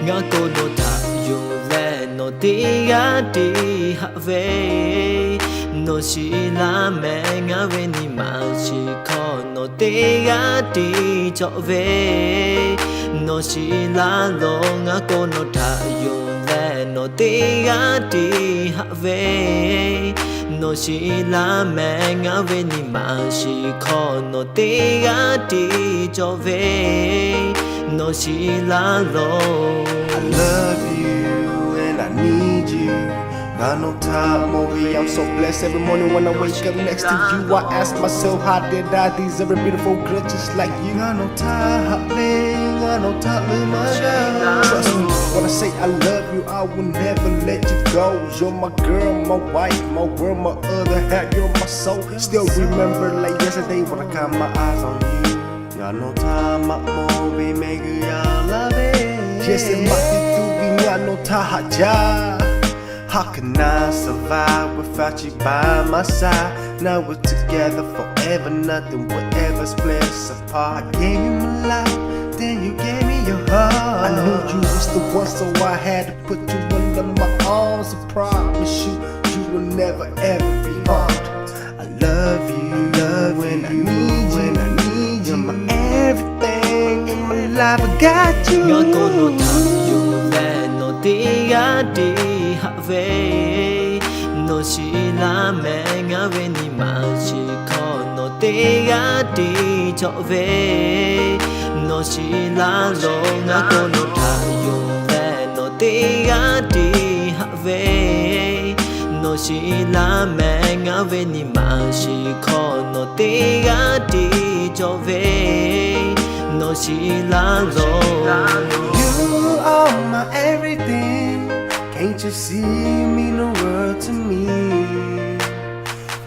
nga ko no tha yo le no ti ga ti ha ve no shi la me nga ve ni ma shi kho no ti ga ti cho ve no shi la lo nga ko no tha yo le no ti ga ti ha ve no shi la me nga ve ni ma shi kho no ti ga ti cho ve no shi la lo. I love you and I need you. Got no time over you. I'm so blessed every morning when I wake up next to you. I ask myself, how did I deserve a beautiful girl just like you? Got no time, got no time, my girl. Trust me when I say I love you, I will never let you go. You're my girl, my wife, my world, my other half. You're my soul. Still remember like yesterday when I got my eyes on you. Got no time, my movie, make you love it. Yes, it might be doing, got no time. How can I survive without you by my side? Now we're together forever, nothing will ever split us apart. I gave you my life, then you gave me your heart. I knew you was the one, so I had to put you under my arms. I promise you, you will never ever be harmed. I love you, when I need you. You're my everything in my life, I got you. Nga ko no tha yo le no ti ga ti ha ve no shi la me nga ve ni ma shi kho no ti ga ti cho ve no shi la lo nga ko no tha yo le no ti ga ti ha ve no shi la me nga ve ni ma shi kho no ti ga ti cho ve no shi la lo. You are my everything. Can't you see mean the world to me?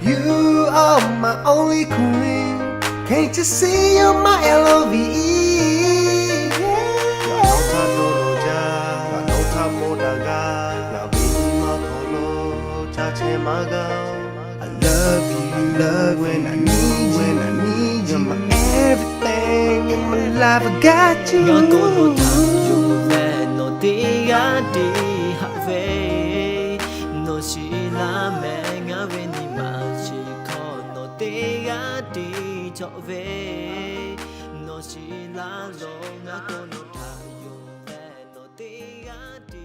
You are my only queen. Can't you see you're my LOVE? I love you, when I need you. You're my everything in my life, I got you. Nga ko no tha yo le no ti ga ti ha ve no shi la me nga ve ni ma shi kho no ti ga ti cho ve no shi la lo nga ko no tha yo le no ti ga ti